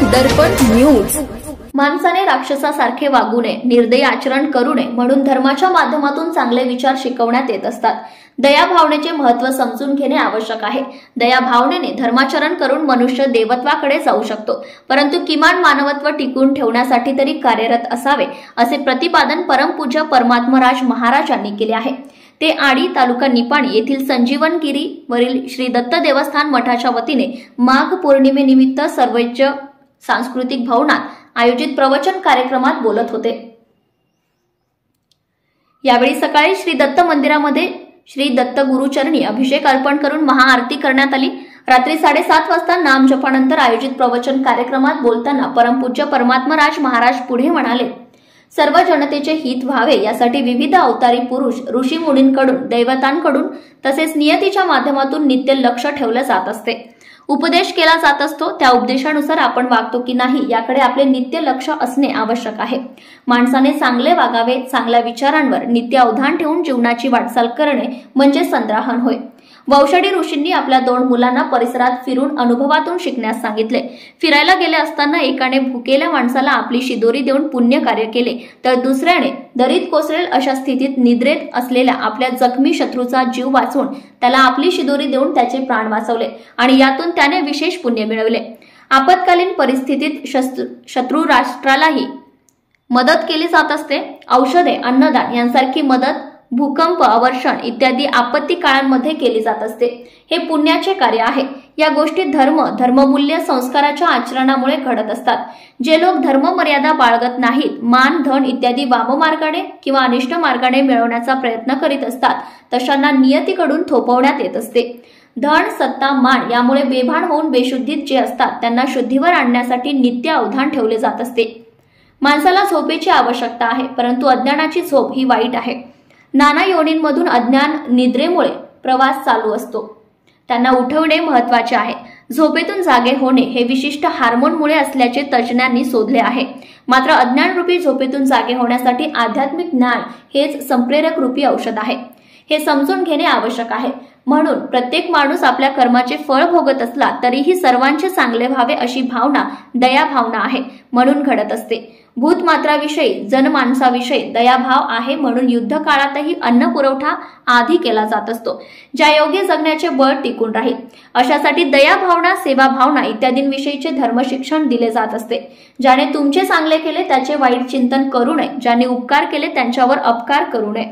दर्पण news. माणसाने राक्षसासारखे वागू नये, निर्दयी आचरण करू नये म्हणून धर्माच्या माध्यमातून चांगले विचार शिकवण्यात येत असतात। दया भावनेचे महत्त्व समजून घेणे आवश्यक आहे। दया भावनेने धर्माचरण करून मनुष्य देवत्वाकडे जाऊ शकतो, परंतु किमान मानवत्व टिकून ठेवण्यासाठी तरी कार्यरत असावे, असे प्रतिपादन परमपूज्य परमात्मराज महाराजांनी केले आहे। ते आडी तालुका निपाणी येथील संजीवनगिरी वरील श्री दत्त देवस्थान मठाच्या वतीने माघ पौर्णिमेनिमित्त सर्वोच्च सांस्कृतिक भवनात आयोजित प्रवचन कार्यक्रमात बोलत होते। यावेळी सकाळी श्री दत्त मंदिरामध्ये श्री दत्त गुरुचरणी अभिषेक अर्पण करून महाआरती करण्यात आली। रात्री 7:30 वाजता नाम जपानंतर आयोजित प्रवचन कार्यक्रमात बोलताना परमपूज्य परमात्मराज महाराज पुढे म्हणाले, सर्व जनतेचे हित व्हावे यासाठी विविध अवतारी पुरुष ऋषी मुनींकडून, दैवतांकडून तसेच नियतीच्या माध्यमातून नित्य लक्ष ठेवलं जात असते। उपदेश केला जात असतो, त्या उपदेशानुसार आपण वागतो की नाही याकडे आपले नित्य लक्ष असणे आवश्यक आहे। माणसाने चांगले वागावे, चांगल्या विचारांवर नित्य अवधान ठेवून जीवनाची वाटचाल करणे म्हणजे संग्रहण होय। वौषडी ऋषींनी आपल्या 2 मुलांना परिसरात फिरून अनुभवातून शिकण्यास सांगितले। फिरायला गेले असताना एकाने भुकेल्या माणसाला आपली शिदोरी देऊन पुण्य कार्य केले, तर दुसऱ्याने दरीत कोसळेल अशा स्थितीत निद्रेत असलेल्या आपल्या जखमी शत्रूचा जीव वाचवून त्याला आपली शिदोरी देऊन त्याचे प्राण वाचवले आणि यातून त्याने विशेष पुण्य मिळवले। आपत्कालीन परिस्थितीत शत्रू राष्ट्रालाही मदत केली जात असते। औषधे, अन्नदान यांसारखी मदत भूकंप, अवर्षण इत्यादी आपत्ती काळांमध्ये केली जात असते। हे पुण्याचे कार्य आहे। या गोष्टी धर्ममूल्य संस्काराच्या आचरणामुळे घडत असतात। जे लोक धर्म मर्यादा बाळगत नाहीत, मान, धन इत्यादी वाममार्गाने किंवा अनिष्ट मार्गाने मिळवण्याचा प्रयत्न करीत असतात, तशांना नियतीकडून थोपवण्यात येत असते। धन, सत्ता, मान यामुळे बेभान होऊन बेशुद्धीत जे असतात त्यांना शुद्धीवर आणण्यासाठी नित्य अवधान ठेवले जात असते। माणसाला झोपेची आवश्यकता आहे, परंतु अज्ञानाची झोप ही वाईट आहे। नाना योनींमधून अज्ञान निद्रेमुळे प्रवास चालू असतो, त्यांना उठवणे महत्त्वाचे आहे। झोपेतून जागे होणे हे विशिष्ट हार्मोनमुळे असल्याचे तज्ज्ञांनी शोधले आहे। मात्र अज्ञानरूपी झोपेतून जागे होण्यासाठी आध्यात्मिक ज्ञान हेच संप्रेरक रूपी औषध आहे, हे समजून घेणे आवश्यक आहे। म्हणून प्रत्येक माणूस आपल्या कर्माचे फळ भोगत असला तरीही सर्वांचे चांगले व्हावे अशी भावना दया भावना आहे, म्हणून घडत असते। भूतमात्राविषयी, जनमानसाविषयी दयाभाव आहे, म्हणून युद्ध काळातही अन्न पुरवठा आधी केला जात असतो, ज्या योगे जगण्याचे बळ टिकून राहील। अशासाठी दया भावना, सेवा भावना इत्यादींविषयीचे धर्मशिक्षण दिले जात असते। ज्याने तुमचे चांगले केले त्याचे वाईट चिंतन करू नये, ज्याने उपकार केले त्यांच्यावर अपकार करू नये।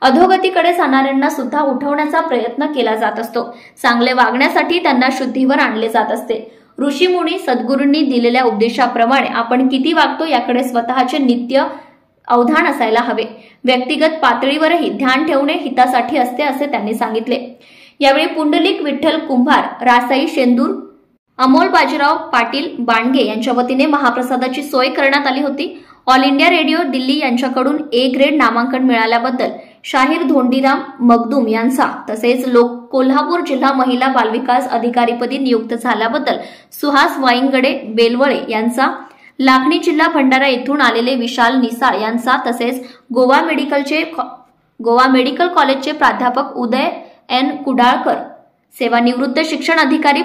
अधोगतीकडे जाणाऱ्यांना सुद्धा उठवण्याचा प्रयत्न केला जात असतो। चांगले वागण्यासाठी त्यांना शुद्धीवर आणले जात असते। ऋषी मुनी सद्गुरूंनी दिलेल्या उपदेशाप्रमाणे आपण किती वागतो याकडे स्वतःचे नित्य अवधान असायला हवे। व्यक्तिगत पातळीवरही ध्यान ठेवणे हितासाठी असते असे त्यांनी सांगितले। यावेळी पुंडलिक विठ्ठल कुंभार, रासाई शेंदूर, अमोल बाजीराव पाटील बाणगे यांच्या वतीने महाप्रसादाची सोय करण्यात आली होती। ऑल इंडिया रेडिओ दिल्ली यांच्याकडून ए ग्रेड नामांकन मिळाल्याबद्दल शाहीर धोंडीराम मगदूम यांचा, तसेच कोल्हापूर जिल्हा महिला बालविकास अधिकारीपदी नियुक्त झाल्याबद्दल सुहास वाईंगडे बेलवळे यांचा, लाखनी जिल्हा भंडारा येथून आलेले विशाल निसाळ यांचा, तसेच गोवा मेडिकल कॉलेजचे प्राध्यापक उदय एन कुडाळकर, सेवानिवृत्त शिक्षण अधिकारी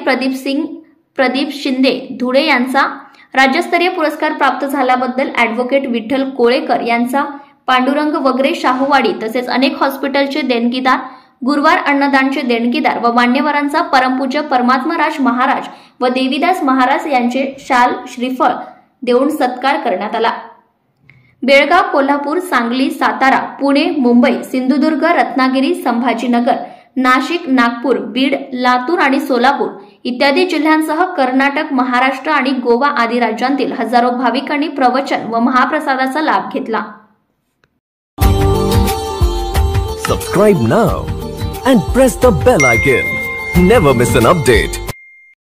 प्रदीप शिंदे धुळे यांचा, राज्यस्तरीय पुरस्कार प्राप्त झाल्याबद्दल ॲडव्होकेट विठ्ठल कोळेकर यांचा, पांडुरंग वगैरे शाहूवाडी तसेच अनेक हॉस्पिटलचे देणगीदार, गुरुवार अन्नदानचे देणगीदार व मान्यवरांचा परमपूज्य परमात्मराज महाराज व देवीदास महाराज यांचे शाल, श्रीफळ देऊन सत्कार करण्यात आला। बेळगाव, कोल्हापूर, सांगली, सातारा, पुणे, मुंबई, सिंधुदुर्ग, रत्नागिरी, संभाजीनगर, नाशिक, नागपूर, बीड, लातूर आणि सोलापूर इत्यादी जिल्ह्यांसह कर्नाटक, महाराष्ट्र आणि गोवा आदी राज्यांतील हजारो भाविकांनी प्रवचन व महाप्रसादाचा लाभ घेतला। Subscribe now and press the bell icon. Never miss an update.